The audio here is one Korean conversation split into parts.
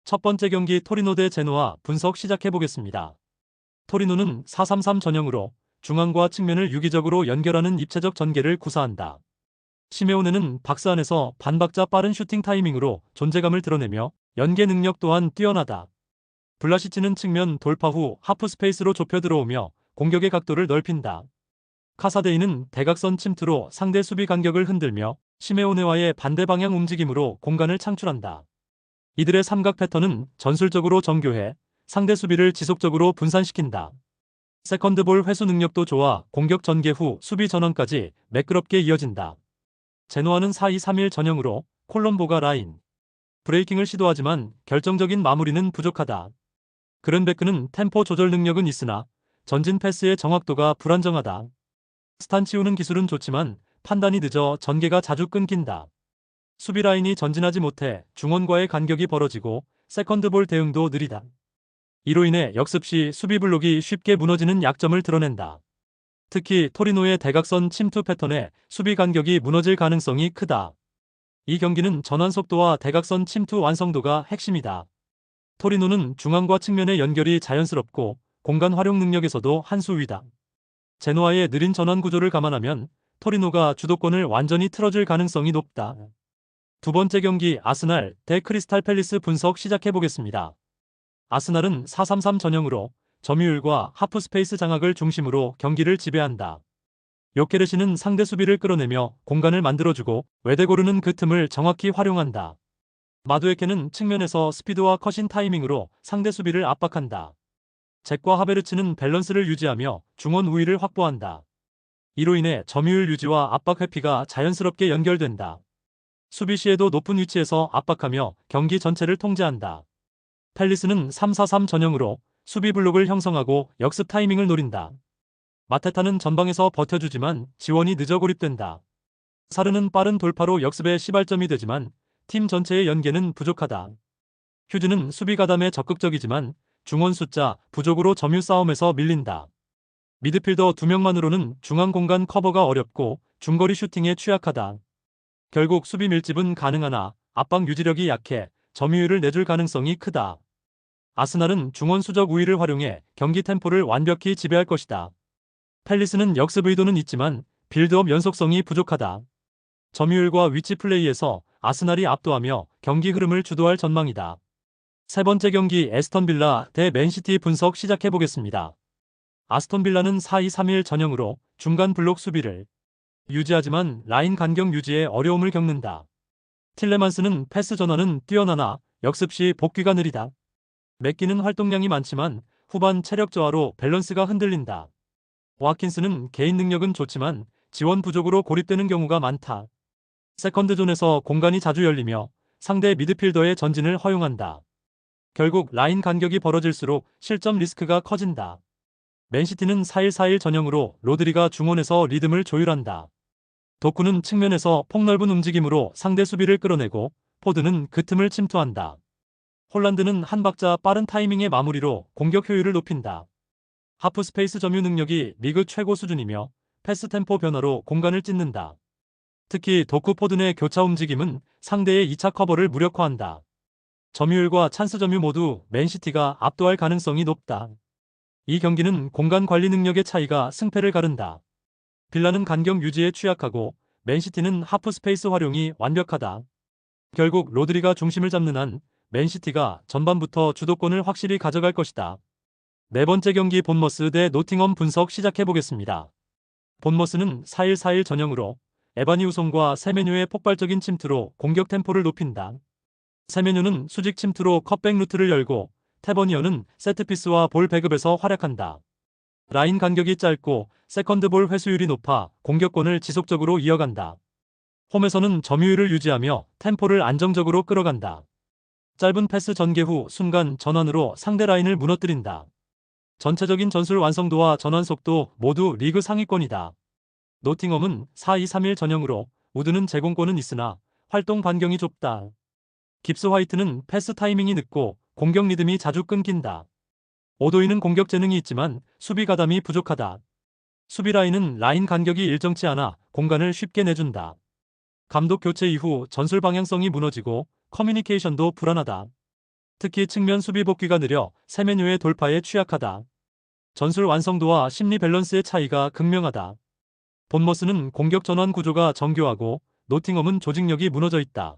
첫 번째 경기 토리노 대 제노아 분석 시작해보겠습니다. 토리노는 4-3-3 전형으로 중앙과 측면을 유기적으로 연결하는 입체적 전개를 구사한다. 시메오네는 박스 안에서 반박자 빠른 슈팅 타이밍으로 존재감을 드러내며 연계 능력 또한 뛰어나다. 블라시치는 측면 돌파 후 하프 스페이스로 좁혀 들어오며 공격의 각도를 넓힌다. 카사데이는 대각선 침투로 상대 수비 간격을 흔들며 시메오네와의 반대 방향 움직임으로 공간을 창출한다. 이들의 삼각 패턴은 전술적으로 정교해 상대 수비를 지속적으로 분산시킨다. 세컨드볼 회수 능력도 좋아 공격 전개 후 수비 전환까지 매끄럽게 이어진다. 제노아는 4-2-3-1 전형으로 콜롬보가 라인 브레이킹을 시도하지만 결정적인 마무리는 부족하다. 그른베크는 템포 조절 능력은 있으나 전진 패스의 정확도가 불안정하다. 스탄치오는 기술은 좋지만 판단이 늦어 전개가 자주 끊긴다. 수비 라인이 전진하지 못해 중원과의 간격이 벌어지고 세컨드볼 대응도 느리다. 이로 인해 역습 시 수비 블록이 쉽게 무너지는 약점을 드러낸다. 특히 토리노의 대각선 침투 패턴에 수비 간격이 무너질 가능성이 크다. 이 경기는 전환 속도와 대각선 침투 완성도가 핵심이다. 토리노는 중앙과 측면의 연결이 자연스럽고 공간 활용 능력에서도 한 수 위다. 제노아의 느린 전환 구조를 감안하면 토리노가 주도권을 완전히 틀어줄 가능성이 높다. 두 번째 경기 아스날 대 크리스탈 팰리스 분석 시작해보겠습니다. 아스날은 4-3-3 전형으로 점유율과 하프 스페이스 장악을 중심으로 경기를 지배한다. 요케르시는 상대 수비를 끌어내며 공간을 만들어주고 웨데고르는 그 틈을 정확히 활용한다. 마두에케는 측면에서 스피드와 컷인 타이밍으로 상대 수비를 압박한다. 잭과 하베르츠는 밸런스를 유지하며 중원 우위를 확보한다. 이로 인해 점유율 유지와 압박 회피가 자연스럽게 연결된다. 수비 시에도 높은 위치에서 압박하며 경기 전체를 통제한다. 팰리스는 3-4-3 전형으로 수비 블록을 형성하고 역습 타이밍을 노린다. 마테타는 전방에서 버텨주지만 지원이 늦어 고립된다. 사르는 빠른 돌파로 역습의 시발점이 되지만 팀 전체의 연계는 부족하다. 휴즈는 수비 가담에 적극적이지만 중원 숫자 부족으로 점유 싸움에서 밀린다. 미드필더 2명만으로는 중앙 공간 커버가 어렵고 중거리 슈팅에 취약하다. 결국 수비 밀집은 가능하나 압박 유지력이 약해 점유율을 내줄 가능성이 크다. 아스날은 중원 수적 우위를 활용해 경기 템포를 완벽히 지배할 것이다. 팰리스는 역습 의도는 있지만 빌드업 연속성이 부족하다. 점유율과 위치 플레이에서 아스날이 압도하며 경기 흐름을 주도할 전망이다. 세 번째 경기 에스턴 빌라 대 맨시티 분석 시작해보겠습니다. 아스톤 빌라는 4-2-3-1 전형으로 중간 블록 수비를 유지하지만 라인 간격 유지에 어려움을 겪는다. 틸레만스는 패스 전환은 뛰어나나 역습 시 복귀가 느리다. 맥기는 활동량이 많지만 후반 체력 저하로 밸런스가 흔들린다. 와킨스는 개인 능력은 좋지만 지원 부족으로 고립되는 경우가 많다. 세컨드존에서 공간이 자주 열리며 상대 미드필더의 전진을 허용한다. 결국 라인 간격이 벌어질수록 실점 리스크가 커진다. 맨시티는 4-1-4-1 전형으로 로드리가 중원에서 리듬을 조율한다. 도쿠는 측면에서 폭넓은 움직임으로 상대 수비를 끌어내고 포드는 그 틈을 침투한다. 홀란드는 한 박자 빠른 타이밍의 마무리로 공격 효율을 높인다. 하프 스페이스 점유 능력이 리그 최고 수준이며 패스 템포 변화로 공간을 찢는다. 특히 도쿠 포든의 교차 움직임은 상대의 2차 커버를 무력화한다. 점유율과 찬스 점유 모두 맨시티가 압도할 가능성이 높다. 이 경기는 공간 관리 능력의 차이가 승패를 가른다. 빌라는 간격 유지에 취약하고 맨시티는 하프 스페이스 활용이 완벽하다. 결국 로드리가 중심을 잡는 한 맨시티가 전반부터 주도권을 확실히 가져갈 것이다. 네 번째 경기 본머스 대 노팅엄 분석 시작해보겠습니다. 본머스는 4-1-4-1 전형으로 에바니 우송과 세메뉴의 폭발적인 침투로 공격 템포를 높인다. 세메뉴는 수직 침투로 컷백 루트를 열고 테버니어는 세트피스와 볼 배급에서 활약한다. 라인 간격이 짧고 세컨드볼 회수율이 높아 공격권을 지속적으로 이어간다. 홈에서는 점유율을 유지하며 템포를 안정적으로 끌어간다. 짧은 패스 전개 후 순간 전환으로 상대 라인을 무너뜨린다. 전체적인 전술 완성도와 전환 속도 모두 리그 상위권이다. 노팅엄은 4-2-3-1 전형으로 우드는 제공권은 있으나 활동 반경이 좁다. 깁스 화이트는 패스 타이밍이 늦고 공격 리듬이 자주 끊긴다. 오도이는 공격 재능이 있지만 수비 가담이 부족하다. 수비 라인은 라인 간격이 일정치 않아 공간을 쉽게 내준다. 감독 교체 이후 전술 방향성이 무너지고 커뮤니케이션도 불안하다. 특히 측면 수비 복귀가 느려 세메뉴의 돌파에 취약하다. 전술 완성도와 심리 밸런스의 차이가 극명하다. 본머스는 공격 전환 구조가 정교하고 노팅엄은 조직력이 무너져 있다.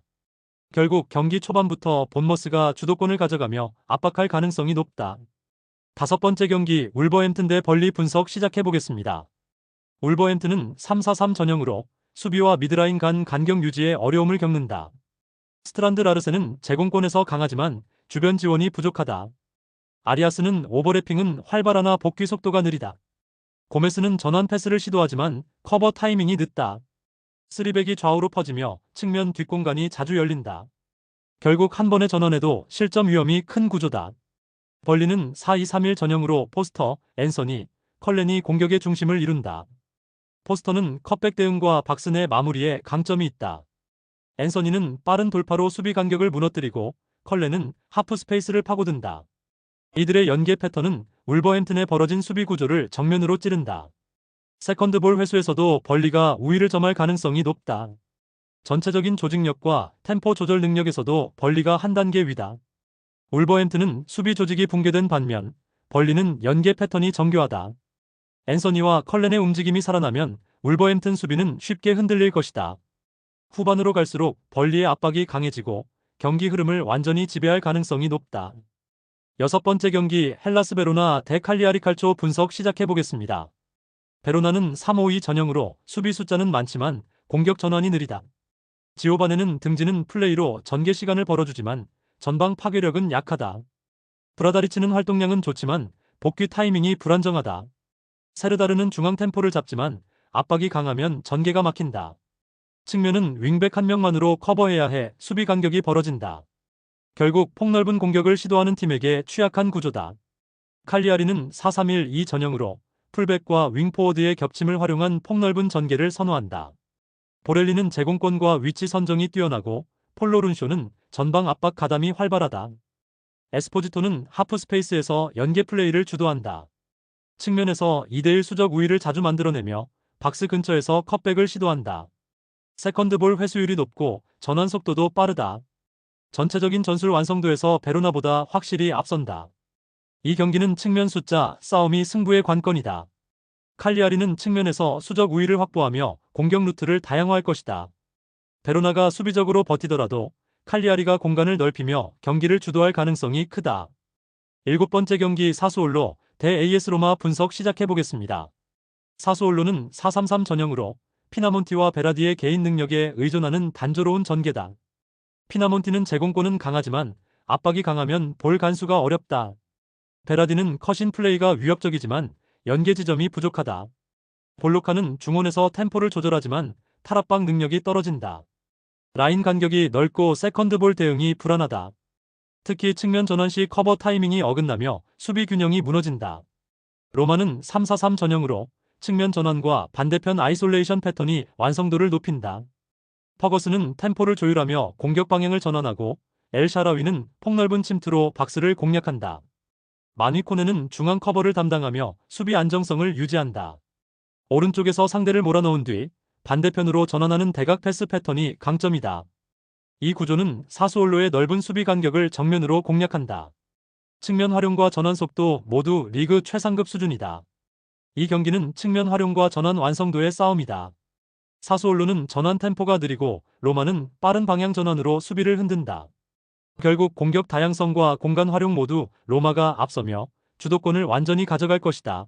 결국 경기 초반부터 본머스가 주도권을 가져가며 압박할 가능성이 높다. 다섯 번째 경기 울버햄튼 대 벌리 분석 시작해보겠습니다. 울버햄튼은 3-4-3 전형으로 수비와 미드라인 간 간격 유지에 어려움을 겪는다. 스트란드 라르센은 제공권에서 강하지만 주변 지원이 부족하다. 아리아스는 오버래핑은 활발하나 복귀 속도가 느리다. 고메스는 전환 패스를 시도하지만 커버 타이밍이 늦다. 쓰리백이 좌우로 퍼지며 측면 뒷공간이 자주 열린다. 결국 한 번의 전환에도 실점 위험이 큰 구조다. 벌리는 4-2-3-1 전형으로 포스터, 앤서니, 컬렌이 공격의 중심을 이룬다. 포스터는 컷백 대응과 박스 내 마무리에 강점이 있다. 앤서니는 빠른 돌파로 수비 간격을 무너뜨리고 컬렌은 하프 스페이스를 파고든다. 이들의 연계 패턴은 울버햄튼의 벌어진 수비 구조를 정면으로 찌른다. 세컨드볼 회수에서도 벌리가 우위를 점할 가능성이 높다. 전체적인 조직력과 템포 조절 능력에서도 벌리가 한 단계 위다. 울버햄튼은 수비 조직이 붕괴된 반면 벌리는 연계 패턴이 정교하다. 앤서니와 컬렌의 움직임이 살아나면 울버햄튼 수비는 쉽게 흔들릴 것이다. 후반으로 갈수록 벌리의 압박이 강해지고 경기 흐름을 완전히 지배할 가능성이 높다. 여섯 번째 경기 헬라스 베로나 대 칼리아리 칼초 분석 시작해보겠습니다. 베로나는 3-5-2 전형으로 수비 숫자는 많지만 공격 전환이 느리다. 지오바네는 등지는 플레이로 전개 시간을 벌어주지만 전방 파괴력은 약하다. 브라다리치는 활동량은 좋지만 복귀 타이밍이 불안정하다. 세르다르는 중앙 템포를 잡지만 압박이 강하면 전개가 막힌다. 측면은 윙백 한 명만으로 커버해야 해 수비 간격이 벌어진다. 결국 폭넓은 공격을 시도하는 팀에게 취약한 구조다. 칼리아리는 4-3-1-2 전형으로 풀백과 윙포워드의 겹침을 활용한 폭넓은 전개를 선호한다. 보렐리는 제공권과 위치 선정이 뛰어나고 폴로룬쇼는 전방 압박 가담이 활발하다. 에스포지토는 하프 스페이스에서 연계 플레이를 주도한다. 측면에서 2대1 수적 우위를 자주 만들어내며 박스 근처에서 컷백을 시도한다. 세컨드볼 회수율이 높고 전환 속도도 빠르다. 전체적인 전술 완성도에서 베로나보다 확실히 앞선다. 이 경기는 측면 숫자 싸움이 승부의 관건이다. 칼리아리는 측면에서 수적 우위를 확보하며 공격 루트를 다양화할 것이다. 베로나가 수비적으로 버티더라도 칼리아리가 공간을 넓히며 경기를 주도할 가능성이 크다. 일곱 번째 경기 사수올로 대 AS 로마 분석 시작해보겠습니다. 사수올로는 4-3-3 전형으로 피나몬티와 베라디의 개인 능력에 의존하는 단조로운 전개다. 피나몬티는 제공권은 강하지만 압박이 강하면 볼 간수가 어렵다. 베라디는 컷인 플레이가 위협적이지만 연계 지점이 부족하다. 볼로카는 중원에서 템포를 조절하지만 탈압박 능력이 떨어진다. 라인 간격이 넓고 세컨드볼 대응이 불안하다. 특히 측면 전환 시 커버 타이밍이 어긋나며 수비 균형이 무너진다. 로마는 3-4-3 전형으로 측면 전환과 반대편 아이솔레이션 패턴이 완성도를 높인다. 퍼거스는 템포를 조율하며 공격 방향을 전환하고 엘 샤라위는 폭넓은 침투로 박스를 공략한다. 마니코네는 중앙 커버를 담당하며 수비 안정성을 유지한다. 오른쪽에서 상대를 몰아넣은 뒤 반대편으로 전환하는 대각 패스 패턴이 강점이다. 이 구조는 사수올로의 넓은 수비 간격을 정면으로 공략한다. 측면 활용과 전환 속도 모두 리그 최상급 수준이다. 이 경기는 측면 활용과 전환 완성도의 싸움이다. 사수올로는 전환 템포가 느리고 로마는 빠른 방향 전환으로 수비를 흔든다. 결국 공격 다양성과 공간 활용 모두 로마가 앞서며 주도권을 완전히 가져갈 것이다.